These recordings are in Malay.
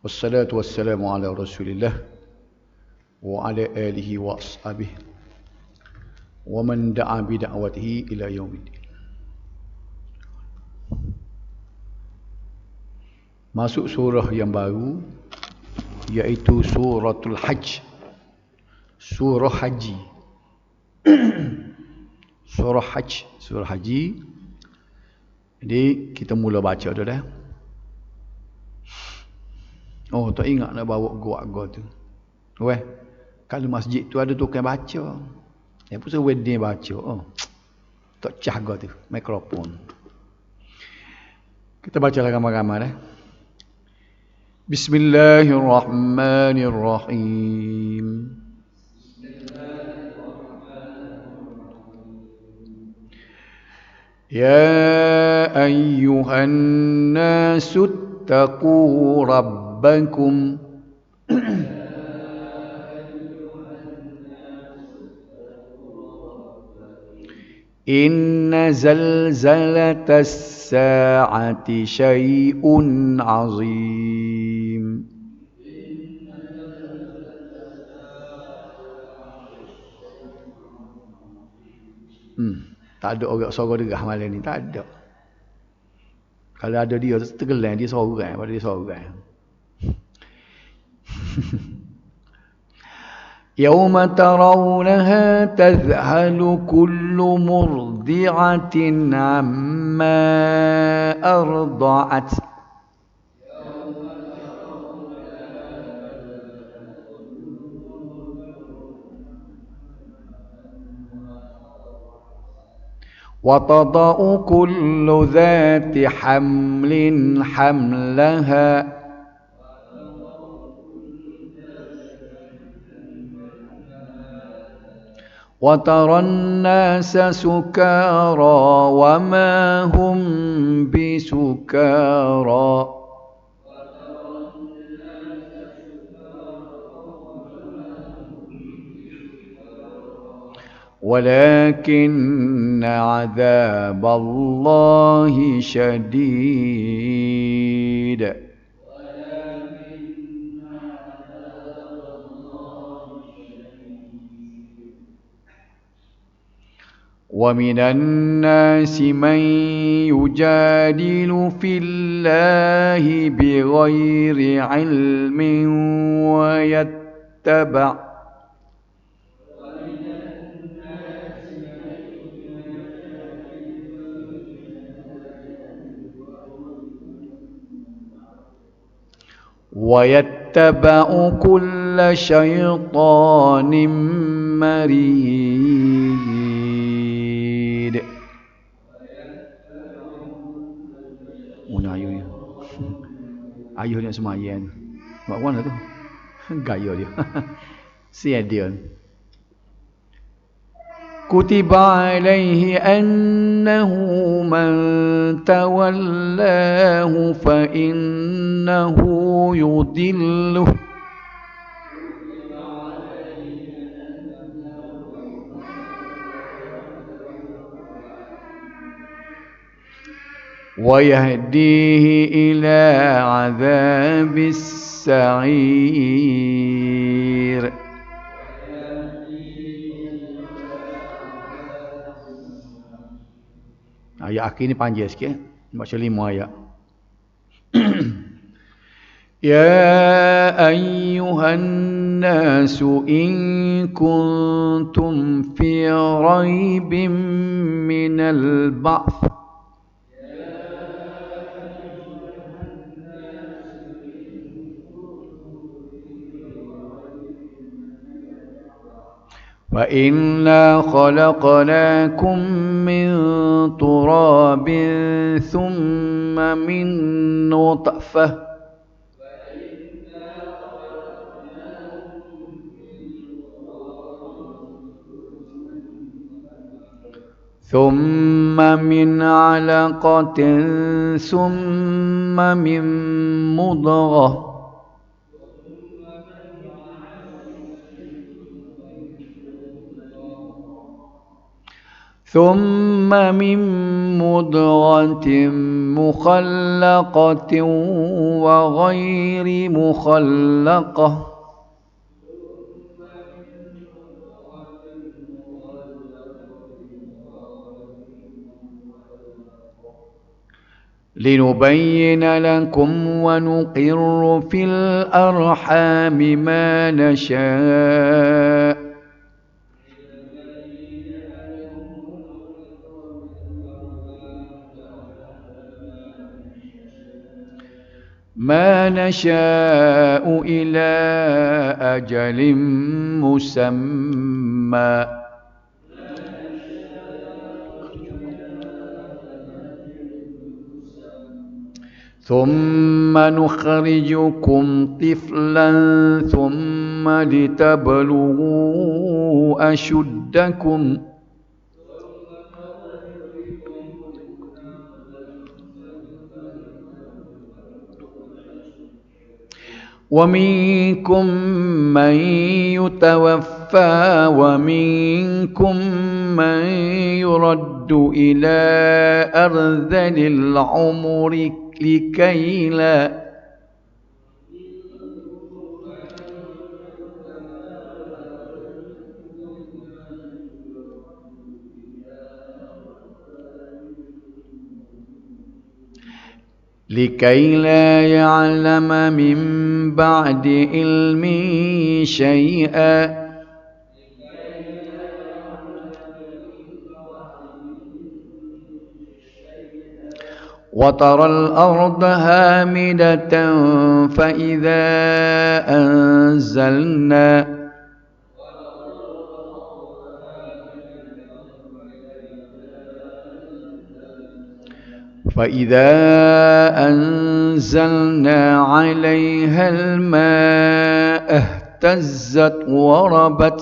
Wassalatu wassalamu ala Rasulillah wa ala alihi wa ashabihi wa man da'a bi da'watihi ila yaumiddin. Masuk surah yang baru, iaitu suratul Hajj. Surah haji. Surah Hajj, surah haji. Jadi kita mula baca tu dah. Oh, tak ingat nak bawa gua tu. Weh, kalau masjid tu ada tukang baca. Yang pun wedding baca. Oh, tak cah gua tu, mikrofon. Kita bacalah ramai-ramai dah. Bismillahirrahmanirrahim. Ya ayyuhan nasu ittaqu rabbakum. Inna zalzalatas sa'ati syai'un azim. Tak ada orang suara derah malam ni, tak ada. Kalau ada dia tergelam, dia seorang pada dia seorang. Yauma tarawnaha tadhhalu kullu murdi'atin amma arda'at. Wa tada'u kullu dhati hamlin hamlaha. Wa taran nasa sukara wa ma hum bisukara. ولكن عذاب الله شديد. ومن الناس من يجادل في الله بغير علم ويتبع كل شيطان مريد. Ayuh ayuh dia semayan. Buat mana tu? Gaya dia. Siadian. Kutiba alaihi annahu man tawallahu fa innahu yudilluh. ويهديه إلى عذاب السعير. Ayat akhir ni panjang sikit. Baca 5 ayat. Ya ayyuhan nasu in kuntum fi raibin minal ba'th وَإِنَّا خَلَقْنَاكُم مِّن تُرَابٍ ثُمَّ مِن نُّطْفَةٍ ثُمَّ مِنْ عَلَقَةٍ ثُمَّ مِن مُّضْغَةٍ ثم من مضغة مخلقة وغير مخلقة لنبين لكم ونقر في الأرحام ما نشاء إلى أجل مسمى ثم نخرجكم طفلا ثم لتبلغوا أشدكم ومنكم من يتوفى ومنكم من يرد إلى أرذل العمر لكي لا يعلم من بعد علم شيئا وترى الأرض هامدة فإذا أنزلنا عليها الماء اهتزت وربت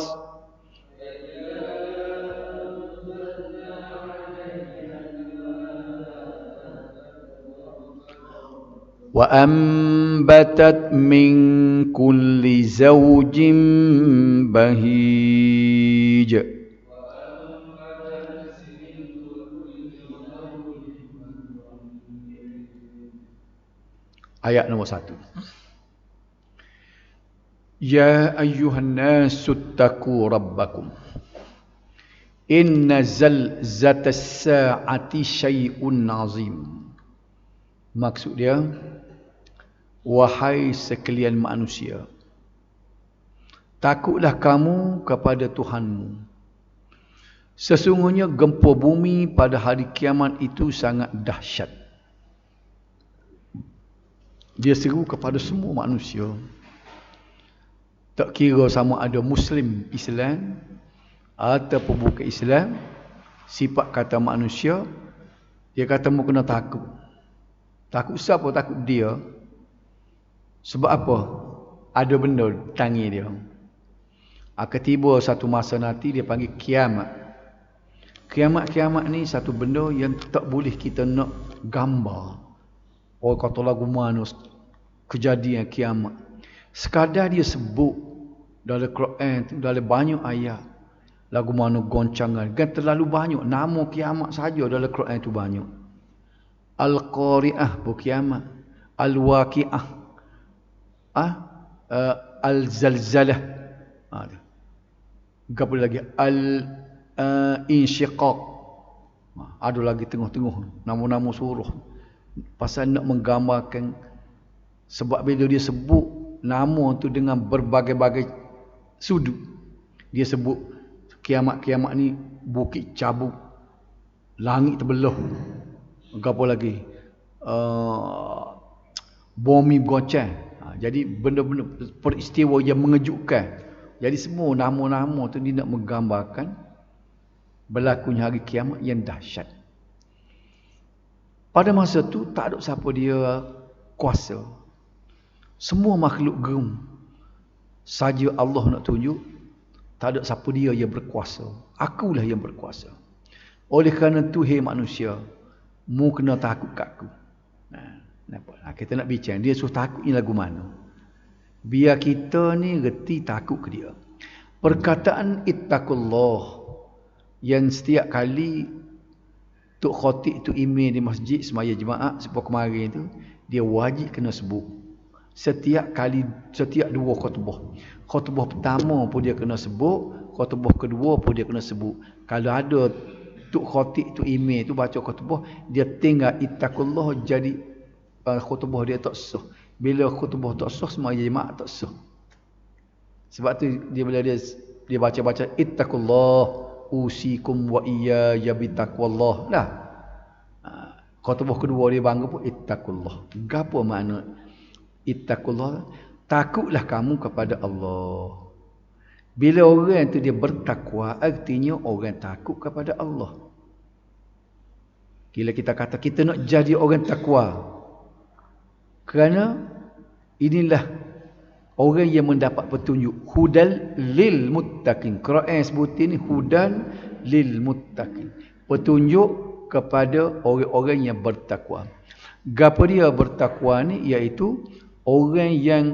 وأنبتت من كل زوج بهيج. Ayat nombor 1. Ya ayyuhan nasu ttaqu rabbakum inna zalzatas sa'ati syai'un azim. Maksud dia, wahai sekalian manusia, takutlah kamu kepada Tuhanmu. Sesungguhnya gempa bumi pada hari kiamat itu sangat dahsyat. Dia seru kepada semua manusia. Tak kira sama ada Muslim Islam ataupun bukan Islam, sifat kata manusia, dia kata mu kena takut. Takut siapa? Takut dia. Sebab apa? Ada benda tangi dia. Akan tiba satu masa nanti dia panggil kiamat. Kiamat-kiamat ni satu benda yang tak boleh kita nak gambar. Oh kata lagu mana kejadian kiamat. Sekadar dia sebut dalam Quran tu, dalam banyak ayat. Lagu mana goncangan. Kan terlalu banyak. Nama kiamat saja dalam Quran tu banyak. Al-Qari'ah pun kiamat. Al-Waqi'ah. Al-Zalzalah. Apa lagi? Al-Insyiqaq. Ada lagi tengah-tengah. Nama-nama surah. Pasal nak menggambarkan. Sebab bila dia sebut nama tu dengan berbagai-bagai sudut. Dia sebut kiamat-kiamat ni bukit cabut. Langit terbelah. Apa lagi? Bumi bergoncang. Jadi benda-benda peristiwa yang mengejutkan. Jadi semua nama-nama tu dia nak menggambarkan berlakunya hari kiamat yang dahsyat. Pada masa tu tak ada siapa dia kuasa. Semua makhluk geram. Saja Allah nak tunjuk, tak ada siapa dia yang berkuasa. Akulah yang berkuasa. Oleh kerana tu, hei manusia, mu kena takut kat aku. Kita nak bincang, dia suruh takut ni lagu mana? Biar kita ni reti takut ke dia. Perkataan ittaqullah, yang setiap kali Tok Khatib tu imam di masjid semaya jemaah seperti kemarin tu, dia wajib kena sebut. Setiap dua khutbah. Khutbah pertama pun dia kena sebut, khutbah kedua pun dia kena sebut. Kalau ada Tok Khatib tu imam tu baca khutbah, dia tinggal ittaqullah, jadi khutbah dia tak sah. Bila khutbah tak sah, semaya jemaah tak sah. Sebab tu bila dia baca-baca ittaqullah usikum wa iyaya bitaqwallah dah. Khutbah kedua dia bangga pun ittaqullah. Gapo makna ittaqullah? Takutlah kamu kepada Allah. Bila orang tu dia bertakwa, artinya orang takut kepada Allah. Bila kita kata kita nak jadi orang takwa, kerana inilah orang yang mendapat petunjuk. Hudal lil muttaqin. Quran sebut ini hudan lil muttaqin. Petunjuk kepada orang-orang yang bertakwa. Gapo dia bertakwa ni, iaitu orang yang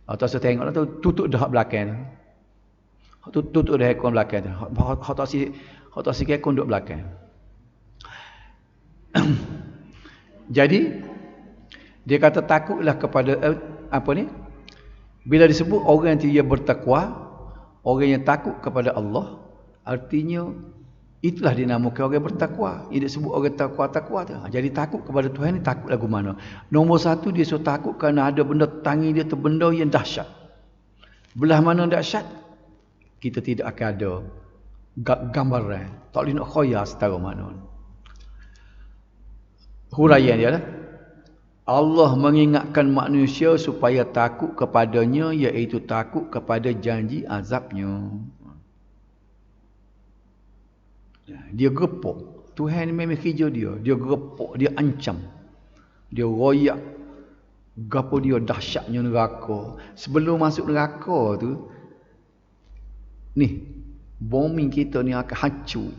atau saya tengok tu tutup dah belakang. Tutup dah ekor belakang tu. Hak tak si ekor duduk belakang. Jadi dia kata takutlah kepada apa ni? Bila disebut orang yang dia bertakwa, orang yang takut kepada Allah, artinya itulah dinamakan orang bertakwa. Dia disebut orang takwa tu. Jadi takut kepada Tuhan ni takut lagu mana? Nombor satu, dia so takut kerana ada benda tangi dia tu, benda yang dahsyat. Belah mana dahsyat? Kita tidak akan ada gambaran. Tak boleh nak khoyar setara mana. Huraian dia lah. Allah mengingatkan manusia supaya takut kepadanya, iaitu takut kepada janji azabnya. Dia gepok. Tuhan memang kerja dia. Dia gepok, dia ancam. Dia royak. Gapo dia dahsyatnya neraka. Sebelum masuk neraka tu, ni, bombing kita ni akan hancur.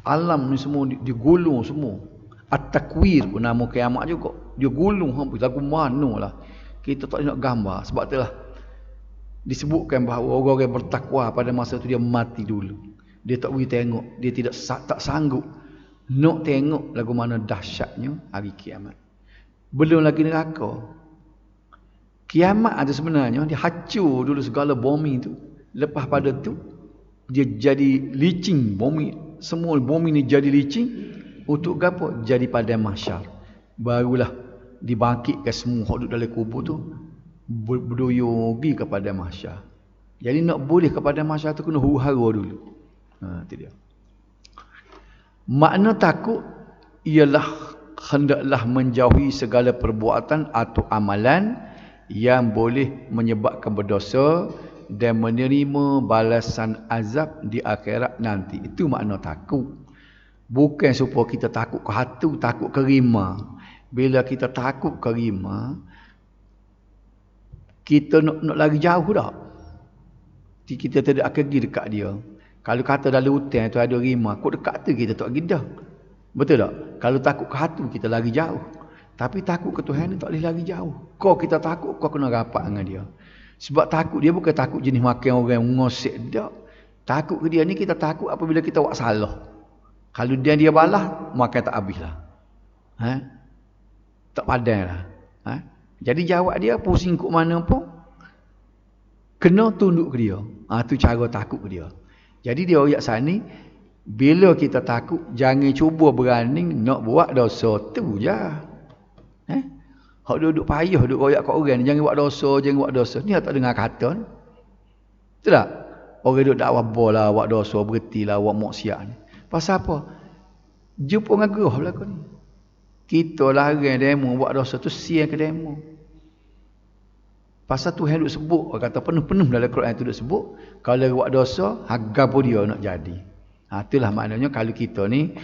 Alam ni semua digulung semua. At-takwir pun nama kiamat juga. Dia gulung hampir lagu manalah. Kita tak nak gambar. Sebab itulah disebutkan bahawa orang-orang bertakwa pada masa tu dia mati dulu. Dia tak boleh tengok. Dia tak sanggup nak tengok lagu mana dahsyatnya hari kiamat. Belum lagi neraka. Kiamat ada sebenarnya dia hancur dulu segala bumi tu. Lepas pada tu dia jadi licin bumi. Semua bumi ni jadi licin. Untuk apa? Jadi pada mahsyar. Barulah dibangkitkan semua hak duduk dalam kubur tu berduyur pergi kepada mahsyar. Jadi nak boleh kepada mahsyar tu kena huru-hara dulu. Itu dia. Makna takut ialah hendaklah menjauhi segala perbuatan atau amalan yang boleh menyebabkan berdosa dan menerima balasan azab di akhirat nanti. Itu makna takut. Bukan supaya kita takut ke hatu, takut ke rima. Bila kita takut ke rima, kita nak lari jauh dah. Kita tidak akan pergi dekat dia. Kalau kata dalam hutan tu ada rima, kok dekat tu kita tak pergi dah. Betul tak? Kalau takut ke hatu, kita lari jauh. Tapi takut ke Tuhan ni tak boleh lari jauh. Kau kita takut, kau kena rapat dengan dia. Sebab takut dia bukan takut jenis makan orang ngosek dak. Takut ke dia ni kita takut apabila kita buat salah. Kalau dia balas, maka tak habislah. Tak padan lah. Jadi jawab dia, pusing kok mana pun, kena tunduk ke dia. Tu cara takut ke dia. Jadi dia ayat sana, bila kita takut, jangan cuba berani nak buat dosa tu je. Hak duduk payah, duduk royak kat orang, jangan buat dosa, jangan buat dosa. Ni tak dengar kata ni. Betul tak? Orang duduk dakwah bola, buat dosa, berhentilah, buat maksiat ni. Pasal apa? Jumpa dengan gerah belakang ni. Kita larang demo buat dosa tu, siang ke demo. Pasal Tuhan duk sebut, kata penuh-penuh dalam Quran tu duk sebut, kalau buat dosa, harga pun dia nak jadi. Itulah maknanya kalau kita ni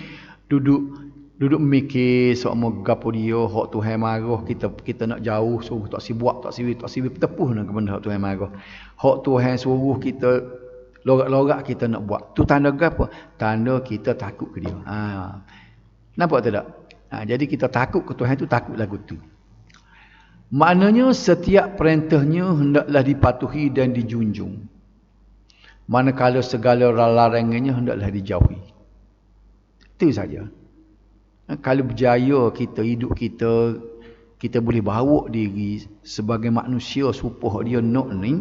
duduk mikir soal gapo dia, hak Tuhan marah, kita nak jauh, suruh tak si buat, tak si tepuh nak benda hak Tuhan marah. Hak Tuhan suruh kita lorak-lorak, kita nak buat. Tu tanda apa? Tanda kita takut ke dia. Nampak tak? Jadi kita takut ke Tuhan tu, takut lagu tu. Maknanya setiap perintahnya hendaklah dipatuhi dan dijunjung. manakala segala larangannya hendaklah dijauhi. Itu saja. Kalau berjaya kita, hidup kita, kita boleh bawa diri sebagai manusia supaya dia nak ni,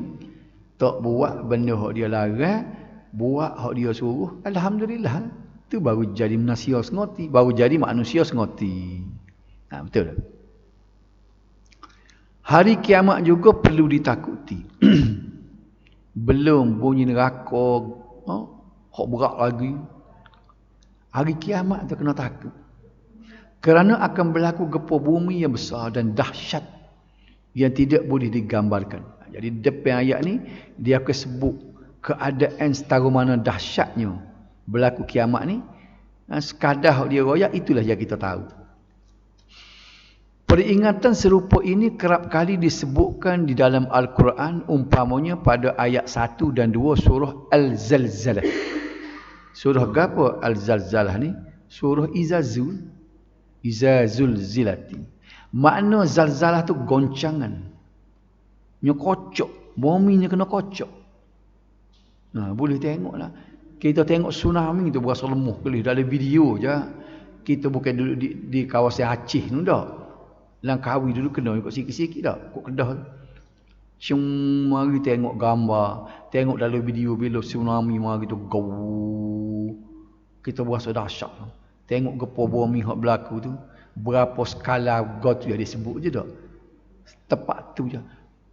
tak buat benda hak dia larang, buat hak dia suruh, alhamdulillah. Itu baru jadi manusia sengoti, baru jadi manusia sengoti. Betul tak? Hari kiamat juga perlu ditakuti. Belum bunyi neraka, hak berat lagi. Hari kiamat tu kena takut. Kerana akan berlaku gempa bumi yang besar dan dahsyat yang tidak boleh digambarkan. Jadi depan ayat ni dia akan sebut keadaan setara mana dahsyatnya berlaku kiamat ni. Sekadar dia royak, itulah yang kita tahu. Peringatan serupa ini kerap kali disebutkan di dalam Al-Quran, umpamanya pada ayat 1 dan 2 surah Al-Zalzalah. Surah apa Al-Zalzalah ni? Surah Iza zulzilati. Makna zalzalah tu goncangan. Nya kocok, buminya kena kocok. Boleh tengoklah. Kita tengok tsunami tu berasa lemah kali dalam video je. Kita bukan duduk di kawasan Aceh tu dah. Langkawi dulu kena ikut sikit-sikit dah. Kok Kedah tu. Mari tengok gambar, tengok dalam video bila tsunami mari tu gau. Kita berasa dahsyat. Tengok gempa bumi hak berlaku tu, berapa skala God tu yang disebut je dah. Tepat tu je.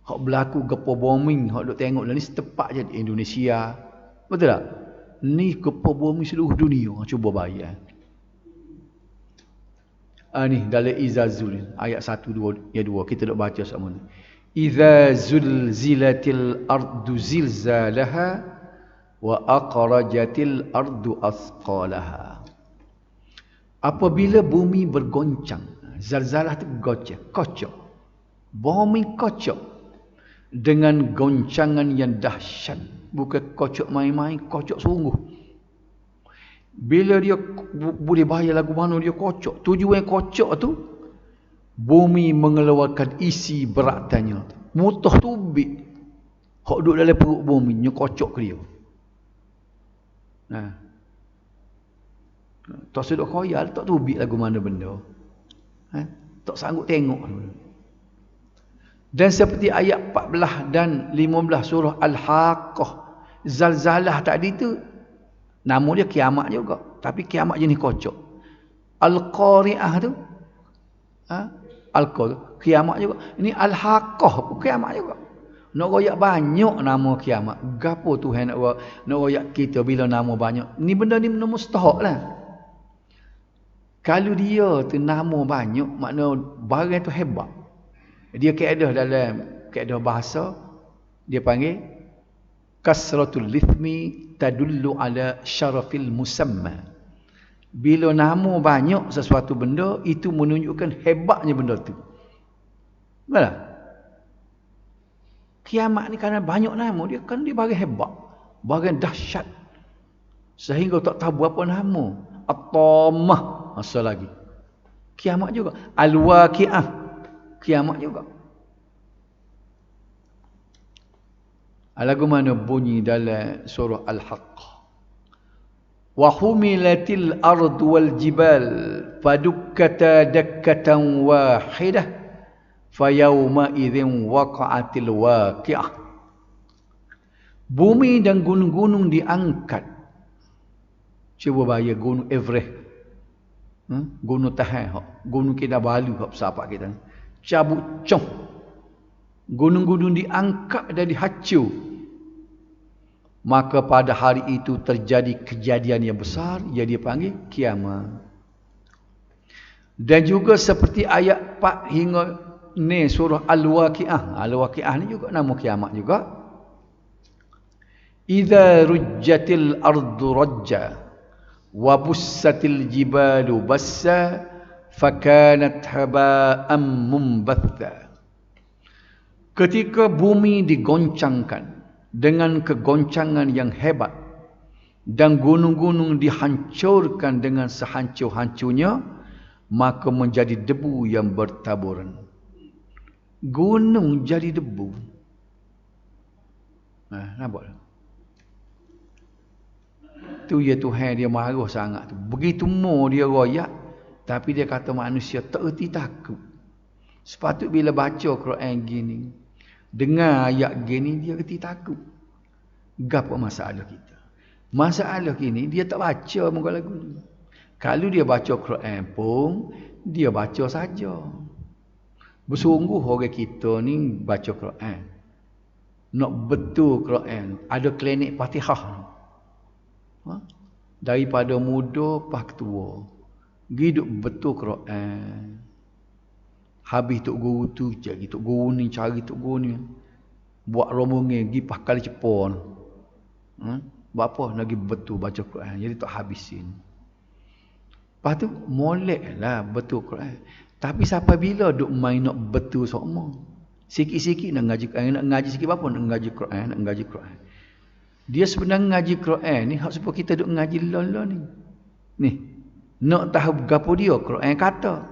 Hak berlaku gempa bumi hak duk tengok ni setepak je di Indonesia. Betul tak? Ni gempa bumi seluruh dunia, cuba bayar. Ni dalam Izazul ayat 1 2 ya 2 kita nak baca sama ni. Idza zulzilatil ardu zilzalaha wa aqrajatil ardu athqalaha. Apabila bumi bergoncang, zalzalah tu kocok. Bumi kocok dengan goncangan yang dahsyat. Bukan kocok main-main, kocok sungguh. Bila dia boleh bayar lagu mana dia kocok. Tujuan kocok tu, bumi mengeluarkan isi beratannya. Mutah tubik. Hak duduk dalam perut bumi, dia kocok ke dia. Tak sedok khoyal, tak tubik lagu mana benda. Tak sanggup tengok. Dan seperti ayat 14 dan 15 surah Al-Haqqah, zalzalah tadi tu nama dia kiamat juga, tapi kiamat jenis kocok. Al-Qari'ah tu Al-Qari'ah kiamat juga. Ini Al-Haqqah kiamat juga. Nak royak banyak nama kiamat. Gapo Tuhan nak royak kita bila nama banyak? Ni benda ni benda mustahak lah. Kalau dia tu nama banyak, makna barang tu hebat. Dia kaedah dalam kaedah bahasa, dia panggil kasratul lithmi tadullu ala syarafil musamma. Bila nama banyak sesuatu benda, itu menunjukkan hebatnya benda tu. Betul? Kiamat ni kerana banyak nama, dia kan dia barang hebat, barang dahsyat. Sehingga tak tahu berapa nama. At-Tammah asal lagi. Kiamat juga. Al-Waqi'ah. Kiamat juga. Lagu mana bunyi dalam surah Al-Haqq. Wa humilatil ardu wal jibal fadukkata dakkatan wahidah fayawma idzin waqa'atil waqi'ah. Bumi dan gunung-gunung diangkat. Cuba bayar gunung Everest. Gunung Tahan, gunung Kinabalu, sahabat kita. Cabut cong. Gunung-gunung diangkat dan dihancur. Maka pada hari itu terjadi kejadian yang besar yang dia panggil kiamat. Dan juga seperti ayat 4 hingga ni surah Al-Waqi'ah. Al-Waqi'ah ni juga nama kiamat juga. Idza rujjatil ardu rajja wa bussatil jibalu bassa fakanat haba'an mumbatha. Ketika bumi digoncangkan dengan kegoncangan yang hebat dan gunung-gunung dihancurkan dengan sehancur-hancurnya, maka menjadi debu yang bertaburan. Gunung jadi debu. Nampak tak? Tu ya Tuhan dia marah sangat tu. Begitu mo dia royak, tapi dia kata manusia tak erti takut. Sepatut bila baca Quran gini, dengar ayat gini dia erti takut. Gapo masalah kita? Masalah kini dia tak baca muka lagu ni. Kalau dia baca Quran pun dia baca saja. Bersungguh orang kita ni baca Quran. Nak betul Quran, ada klinik Fatihah. Daripada muda pak tua hidup betul Quran. Habis tok guru tu jadi tok guru ni cari tok guru ni buat rombongan pergi pakal cepon. Buat apa lagi betul baca Quran, jadi tak habisin. Lepas tu molek lah betul Quran. Tapi sampai bila duk main nak betul semua, sikit-sikit nak ngaji sikit apa nak ngaji Quran. Dia sebenarnya ngaji Quran ni hak supaya kita duk ngaji lon ni. Ni, nak tahu gapo dia Quran kata.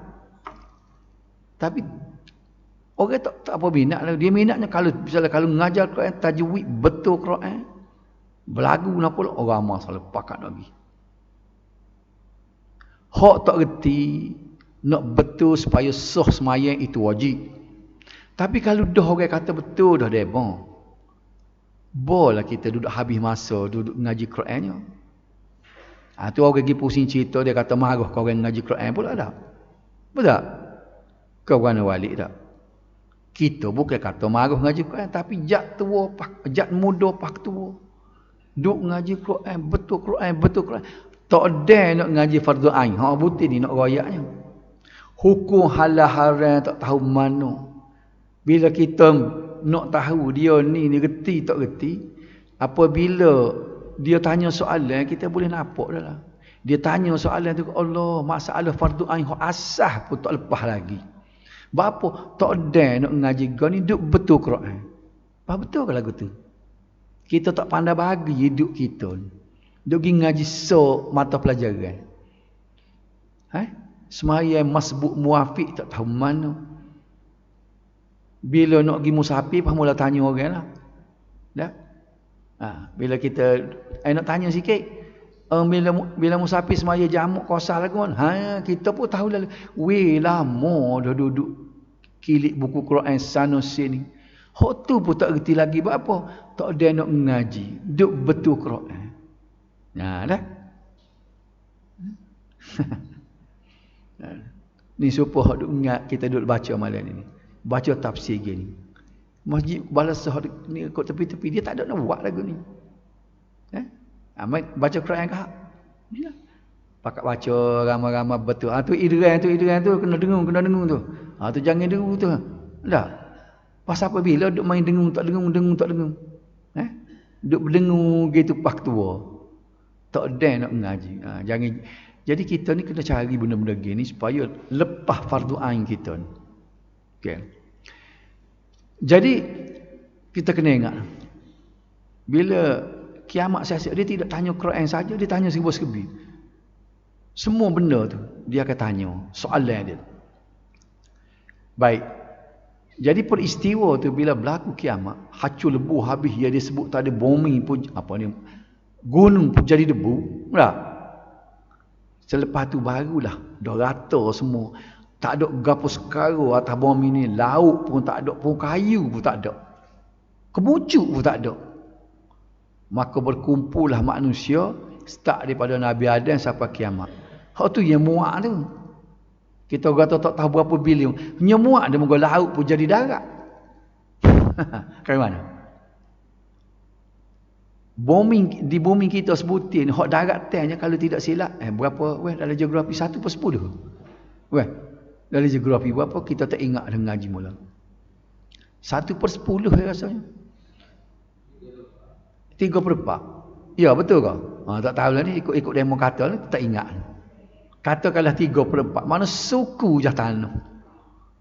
Tapi orang tak apa minat lah. Dia minatnya kalau misalnya kalau ngajar Quran tajwid betul Quran, berlagu nak pula orang ramai salah pakat lagi. Hak tak reti nak betul supaya sah semayang itu wajib. Tapi kalau dah orang kata betul dah debon. Boleh kita duduk habis masa duduk ngaji Qurannya. Tu orang pergi pusing cerita dia kata marah kau orang ngaji Quran pula dah. Betul? Kau kena balik tak? Kita bukan kata marah ngaji Quran, tapi jat tua, jat muda pak tua. Duk ngaji Quran, betul Quran. Tak ada nak ngaji fardu ain. Hak butir ni nak royaknya. Hukum halal haram tak tahu mana. Bila kita nak tahu dia ni reti tak reti, apabila dia tanya soalan kita boleh nampak dah lah. Dia tanya soalan tu Allah, masalah fardu ain hak asah pun tak lepas lagi. Bapa tak ada nak ngaji kau ni duk betul Quran. Apa betul ke lagu tu? Kita tak pandai bagi hidup kita ni. Duk pergi ngaji mata pelajaran. Semayang masbuk muafiq tak tahu mana. Bila nak pergi musafir pun mula tanya orang lah. Dah? Bila kita nak tanya sikit, bila musafir semaya jamak kosar lagu kan. Kita pun tahu lah. Weh lama dah duduk kilik buku Quran sana sini. Hak tu pun tak reti lagi buat apa? Tak ada nak ngaji. Duk betul Quran. Dah? Ni supaya kita duduk baca malam ni. Baca tafsir gini. Masjid balas ni kot tepi-tepi dia tak ada nak buat lagu ni. Baca Quran kah? Inilah. Pakat baca ramai-ramai betul. Tu idran tu kena dengung tu. Tu jangan dengung tu. Dah. Pasal apa bila duk main dengung tak dengung. Duk berdengung gitu pak tua. Tak ada nak mengaji. Jangan. Jadi kita ni kena cari benda-benda gini supaya lepas fardu ain kita ni. Okay. Jadi kita kena ingat bila kiamat siap-siap dia tidak tanya Quran saja, dia tanya serba-serbi. Semua benda tu dia akan tanya soalan dia. Baik. Jadi peristiwa tu bila berlaku kiamat, hacul lebu habis dia sebut tadi bumi pun gunung pun jadi debu, tak? Selepas tu barulah dah rata semua. Tak ada gapo sekarang atas bumi ni, laut pun tak ada, pun kayu pun tak ada. Kemucuk pun tak ada. Maka berkumpullah manusia start daripada Nabi Adam sampai kiamat. Hak tu yang muak tu. Kita kata tak tahu berapa bilion. Nyemuak dia moga laut pun jadi darat. Ke mana? Di bumi kita sebutin hak darat tanya kalau tidak silap berapa dalam geografi 1/10. Dalam geografi berapa kita tak ingat dengan ngaji mula. 1/10 rasanya. 3/4. Ya betul ke? Tak tahu lah ni ikut demo kata lah, tak ingat. Katakanlah 3/4. Mana suku je tanah.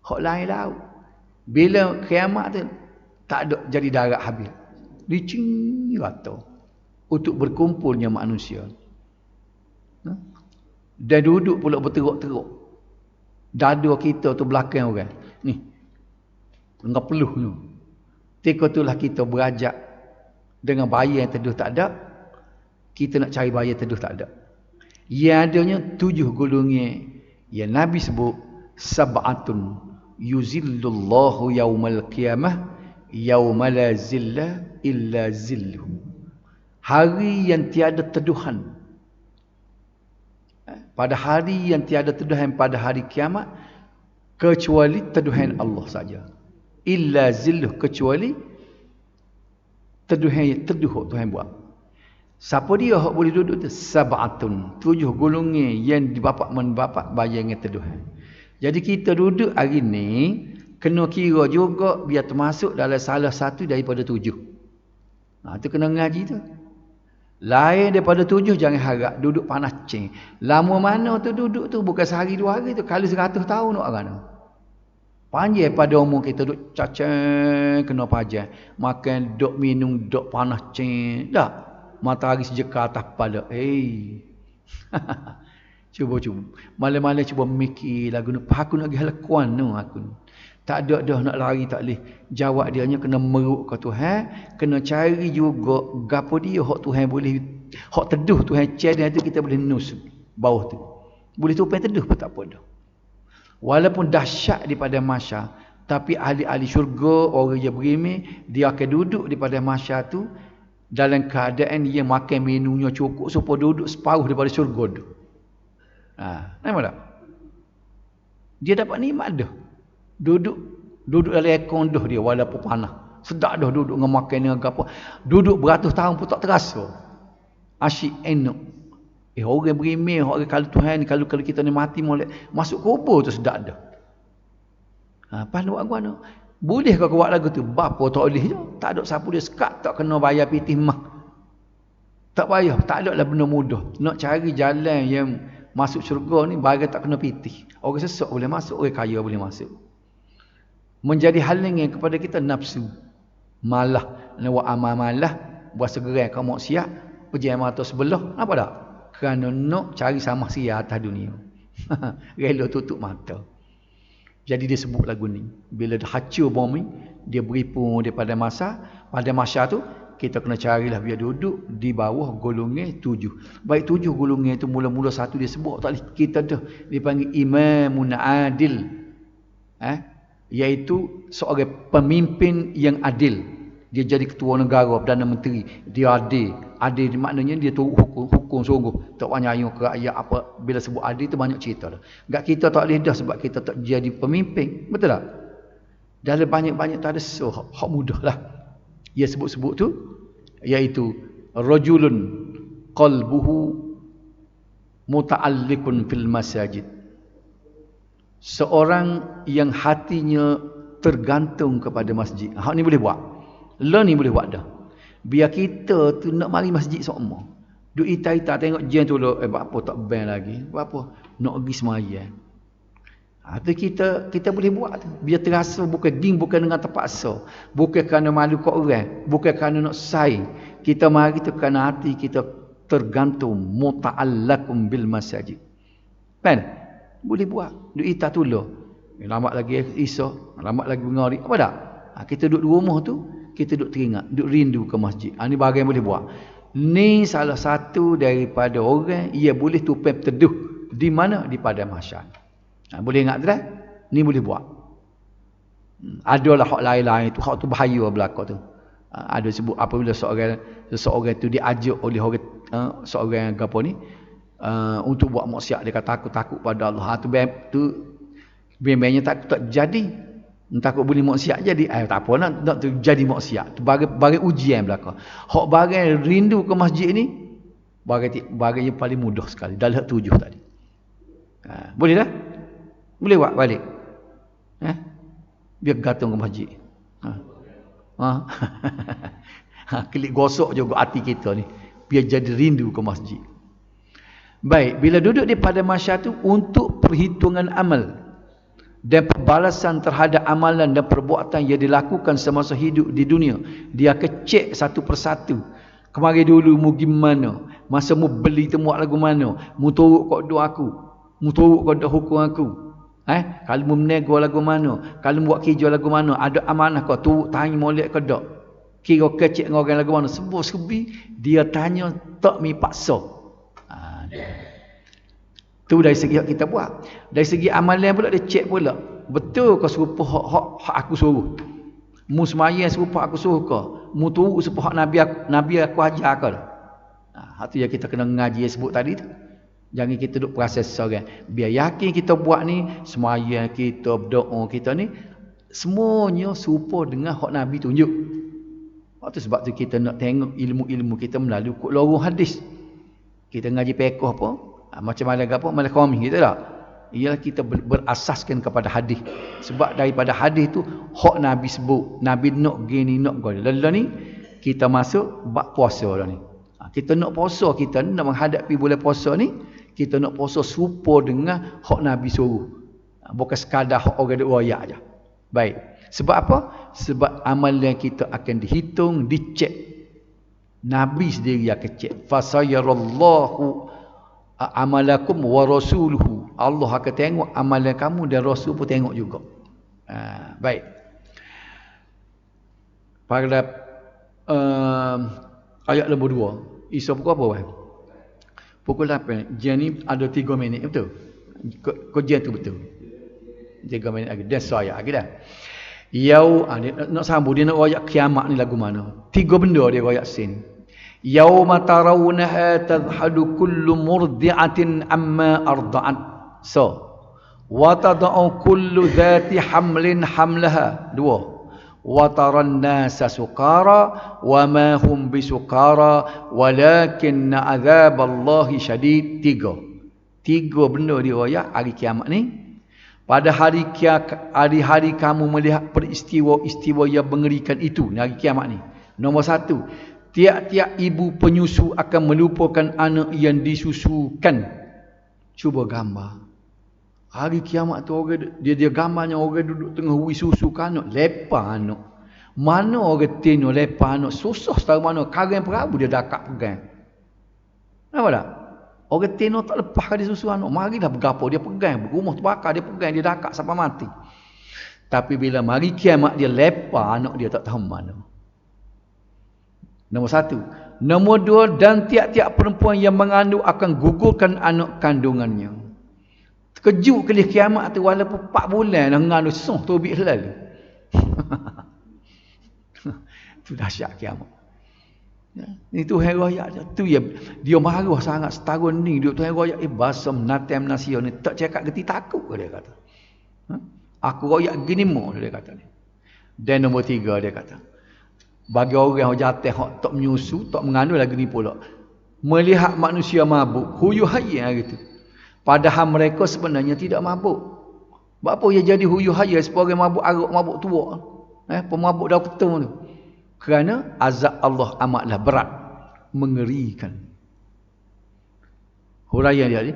Hak lain laut. Bila kiamat tu tak ada jadi darat habis. Licin rata untuk berkumpulnya manusia. Dan duduk pula berteruk-teruk. Dada kita tu belakang orang. Ni. Enggak peluh tu. Tika itulah kita berajak dengan bayi yang teduh tak ada. Kita nak cari bayar teduh tak ada. Yang adanya 7 golongan yang Nabi sebut, sab'atun yuzillullahu yaumal qiyamah yauma la zilla illa zilluh. Hari yang tiada teduhan. Pada hari yang tiada teduhan pada hari kiamat kecuali teduhan Allah saja. Illa zilluh, kecuali teduhan Tuhan buat. Siapa dia hak boleh duduk tu? Sab'atun, 7 golongan yang dibapak menbapak bayangnya teduhan. Jadi kita duduk hari ni kena kira juga biar termasuk dalam salah satu daripada 7. Tu kena ngaji tu. Lain daripada 7 jangan harap duduk panas ceng. Lama mana tu duduk tu bukan sehari 2 hari tu, kali 100 tahun nak orang tu. Panjang pada umur kita duduk cacang kena pajang. Makan duk minum duk panas ceng. Tak. Matahari sejeka atas kepala. Cuba. Malam-malam cuba mikir lagu ni. Aku nak pergi halakuan tu aku. Tak ada dah nak lari tak boleh. Jawab dia hanya kena meruk ke Tuhan. Kena cari juga gapo dia hak Tuhan boleh. Hak teduh Tuhan cari tu kita boleh nus bawah tu. Boleh tupai teduh pun tak apa dah. Walaupun dahsyat daripada masyar. Tapi ahli-ahli syurga, orang yang berimeh, dia akan duduk daripada masyar tu. Dalam keadaan dia makan minumnya cukup supaya duduk separuh daripada syurga tu. Nampak tak? Dia dapat nikmat dah. Duduk dalam aircon dah dia walaupun panas. Sedap dah duduk dengan makan dengan apa. Duduk beratus tahun pun tak terasa. Asyik enak. Orang berimeh, orang kalau Tuhan kalau kita ni mati molek masuk kubur tu sedap dah. Pandu aku ana. Boleh kau buat lagu tu? Bapa tak boleh je. Tak ada siapa dia sekat tak kena bayar pitih mah. Tak payah. Tak ada lah benda mudah. Nak cari jalan yang masuk syurga ni bagai tak kena pitih. Orang sesak boleh masuk, orang kaya boleh masuk. Menjadi halangan kepada kita nafsu. Malah. Nak amal malah. Buat segera kau maksiat. Pejam mata sebelah. Apa tak? Kerana nak cari sama sia atas dunia. Rela tutup mata. Jadi dia sebut lagu ni. Bila dah hancur bom ni, dia beripung daripada masa. Pada masa tu, kita kena carilah biar duduk di bawah golongan 7. Baik 7 golongan tu mula-mula satu dia sebut. Tak boleh. Kita dah dipanggil imamun adil. Iaitu seorang pemimpin yang adil. Dia jadi ketua negara, Perdana Menteri. Dia adil. Adil maknanya dia turut hukum sungguh. Tak banyak ke rakyat apa. Bila sebut adil tu banyak cerita dah. Enggak kita tak boleh dah sebab kita tak jadi pemimpin. Betul tak? Dalam banyak-banyak tak ada hak mudah lah. Ia sebut-sebut tu. Iaitu rajulun qalbuhu muta'alliqun fil masajid. Seorang yang hatinya tergantung kepada masjid. Hak ni boleh buat. Lo ni boleh buat dah. Biar kita tu nak mari masjid semua. Duk ita-ita tengok jen tu lo, apa tak ban lagi. Apa nak pergi sembahyang. Tu kita boleh buat tu. Biar terasa bukan dengan terpaksa. Bukan kerana malu kat orang, bukan kerana nak saing. Kita mari tu kerana hati kita tergantung muta'allaqum bil masajid. Kan? Boleh buat. Duk ita tu lo. Lambat lagi esok, lambat lagi ngari. Apa tak? Kita duduk di rumah tu, kita duduk teringat, duduk rindu ke masjid. Ni bahagian boleh buat. Ni salah satu daripada orang ia boleh tupai teduh di mana? Di padang mahsyar. Boleh ingat tak? Ni boleh buat. Adalah hak lain-lain tu, hak tu bahaya belaka tu. Ada sebut apabila seseorang tu diajak oleh orang seorang apa ni untuk buat maksiat, dia kata aku takut pada Allah. Tu bimbangnya tak jadi. Takut boleh maksiat jadi. Tak apa nak jadi maksiat. Tu bagai ujian belaka. Hak bagai rindu ke masjid ni bagai yang paling mudah sekali. Dalam 7 tadi. Boleh dah? Boleh buat balik. Biar gantung ke masjid. Klik gosok juga hati kita ni. Biar jadi rindu ke masjid. Baik, bila duduk di pada masyarakat tu untuk perhitungan amal dan pembalasan terhadap amalan dan perbuatan yang dilakukan semasa hidup di dunia. Dia akan cek satu persatu. Kemarin dulu mu gimana? Masa mu beli temu lagu mana? Mu turut kok doa aku? Mu turut kok doa hukum aku? Kalau mu menego lagu mana? Kalau mu buat kerja lagu mana? Ada amanah kau turut tanya molek ke tak? Kira kecek dengan orang lagu mana. Sebut serbi, dia tanya, tak mi paksa. Tu dari segi hak kita buat. Dari segi amalan pula, dia cek pula. Betul kau serupa hak aku suruh? Mu semayang serupa aku suruh ke? Mu turut serupa hak Nabi aku ajar ke? Hak tu yang kita kena ngaji yang sebut tadi tu. Jangan kita duduk proses seorang. Biar yakin kita buat ni, semayang kita, berdoa kita ni, semuanya serupa dengan hak Nabi tunjuk. Waktu sebab tu kita nak tengok ilmu-ilmu kita melalui lorong hadis. Kita ngaji pekoh apa? Macam mana apa? Malah kami kita tak? Ialah kita berasaskan kepada hadis. Sebab daripada hadis tu hak Nabi sebut, Nabi nak gini nak gini. Lalu ni kita masuk bab puasa dah ni. Kita nak puasa, kita nak menghadapi bulan puasa ni, kita nak puasa serupa dengan hak Nabi suruh. Bukan sekadar hak orang duk royak aja. Baik. Sebab apa? Sebab amalan kita akan dihitung, dicek. Nabi sendiri akan cek. Fasayarallahu amalakum wa rasuluhu. Allah akan tengok amalan kamu dan Rasul pun tengok juga. Baik. Paragraf ayat nombor 2. Isa pukul apa? Pukul 8. Jam ni ada 3 minit betul? Kau jam tu betul? 3 minit lagi. Dah saya lagi dah. Nak sambung dia nak royak kiamat ni lagu mana? 3 benda dia royak sin. Yauma tarawunaha tadhhadu kullu murdi'atin amma arda'at. Wa tada'u kullu dhati hamlin hamlaha. 2. Wa taran nasa sukara wa ma hum bisukara walakinna adzaballahi syadid. 3 benda dia royak hari kiamat ni. Pada hari kamu melihat peristiwa-istiwa yang mengerikan itu, hari kiamat ni. Nombor 1, tiap-tiap ibu penyusu akan melupakan anak yang disusukan. Cuba gambar. Hari kiamat tu orang dia gambarnya orang duduk tengah hui susu anak, lepas anak. Mana orang tino lepas anak, susah tahu mana, karang perabu dia dakak pegang. Nampak tak? Orang tino tak lepas dia susu anak, marilah bergapo dia pegang, rumah terbakar dia pegang, dia dakak sampai mati. Tapi bila mari kiamat dia lepas anak dia tak tahu mana. Nombor 1. Nombor 2, dan tiap-tiap perempuan yang mengandung akan gugurkan anak kandungannya. Terkejut kelih kiamat tu walaupun 4 bulan dah mengandung tu bik helal. Itu dahsyat kiamat. Itu Tuhan royak tu ya, dia marah sangat setahun ni dia Tuhan royak basam natam nasio ni tak cakap geti takut dia kata. Aku royak gini mo dia kata ni. Dan nombor 3 dia kata, bagi orang yang jatuh hak tak menyusu, tak mengandung lagi ni pula, melihat manusia mabuk, huyu hayya gitu. Padahal mereka sebenarnya tidak mabuk. Sebab apa ia jadi huyu hayya sebab orang mabuk arak, mabuk tua. Pemabuk dah ketung tu. Kerana azab Allah amatlah berat, mengerikan. Huraian dia ni,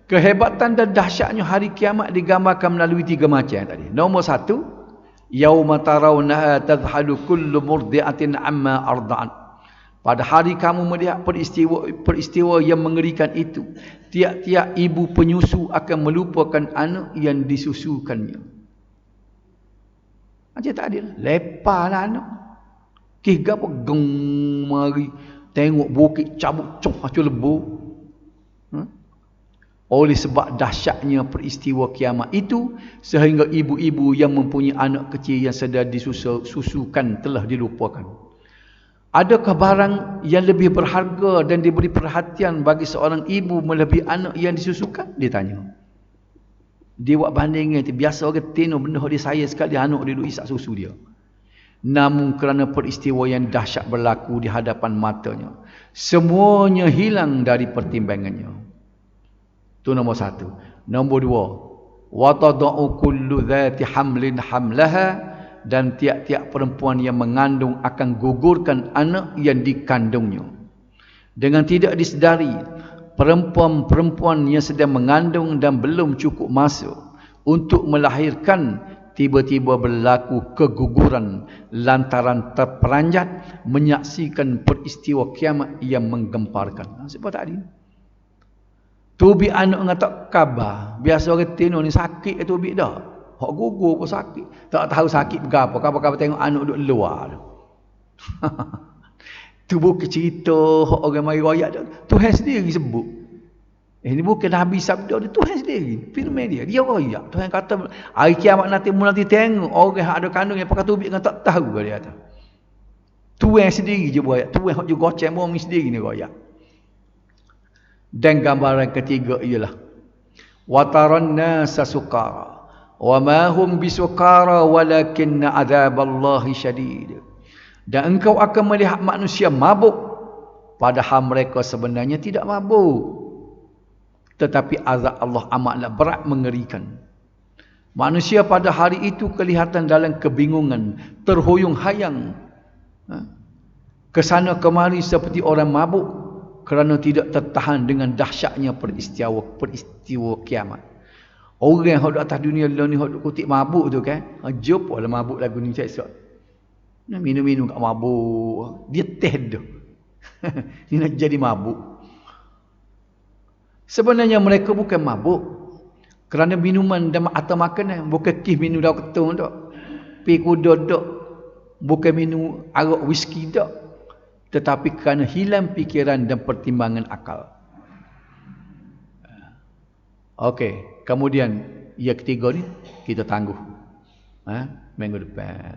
kehebatan dan dahsyatnya hari kiamat digambarkan melalui 3 macam tadi. Nombor 1, yauma tarawnaha tadhhadu kullu murdi'atin amma arda'at. Pada hari kamu melihat peristiwa yang mengerikan itu, tiap-tiap ibu penyusu akan melupakan anak yang disusukannya. Macam tadi lah, lepaslah anak. Kih gapo geng mari tengok bukit cabut hancur lebu. Oleh sebab dahsyatnya peristiwa kiamat itu, sehingga ibu-ibu yang mempunyai anak kecil yang sedang disusukan telah dilupakan. Adakah barang yang lebih berharga dan diberi perhatian bagi seorang ibu melebihi anak yang disusukan? Dia tanya. Dia buat bandingnya itu. Biasa orang tengok benda dia sayang sekali anak dia duduk isap susu dia. Namun kerana peristiwa yang dahsyat berlaku di hadapan matanya, semuanya hilang dari pertimbangannya. Itu nombor 1. Nombor 2, wa tada'u kullu dhati hamlin hamlaha, dan tiap-tiap perempuan yang mengandung akan gugurkan anak yang dikandungnya. Dengan tidak disedari, perempuan-perempuan yang sedang mengandung dan belum cukup masa untuk melahirkan tiba-tiba berlaku keguguran lantaran terperanjat menyaksikan peristiwa kiamat yang menggemparkan. Sebab tadi tubi anak ngatak khabar. Biasa orang tino ni sakit itu tubi dah. Hak gugur pun sakit. Tak tahu sakit berapa. Kapan-kapan tengok anak duduk luar. Tu bukan cerita orang mari royak dah. Tuhan sendiri sebut. Ini bukan Nabi sabda dia, Tuhan sendiri. Firman dia. Dia royak. Tuhan kata hari kiamat nanti nanti tengok orang yang ada kandung yang pakai tubik dengan tak tahu dia kata. Tuhan sendiri je royak. Tuhan hok juga goceng bumi sendiri ni royak. Dan gambaran ketiga ialah wataran nasa sukara wa ma hum bisukara walakinna adzaballahi syadid. Dan engkau akan melihat manusia mabuk padahal mereka sebenarnya tidak mabuk, tetapi azab Allah amatlah berat mengerikan. Manusia pada hari itu kelihatan dalam kebingungan, terhuyung-hayang, kesana kemari seperti orang mabuk kerana tidak tertahan dengan dahsyatnya peristiwa kiamat. Orang yang di atas dunia ni hok kutip mabuk tu kan, jumpa lah mabuk lagu ni esok. Minum-minum kat mabuk, dia teh dah. Dia nak jadi mabuk. Sebenarnya mereka bukan mabuk kerana minuman dan atau makanan, bukan kis minum daun ketung dak. Pi kuda dak. Bukan minum arak whisky dak. Tetapi kerana hilang fikiran dan pertimbangan akal. Okey, kemudian yang ketiga ni kita tangguh. Minggu depan.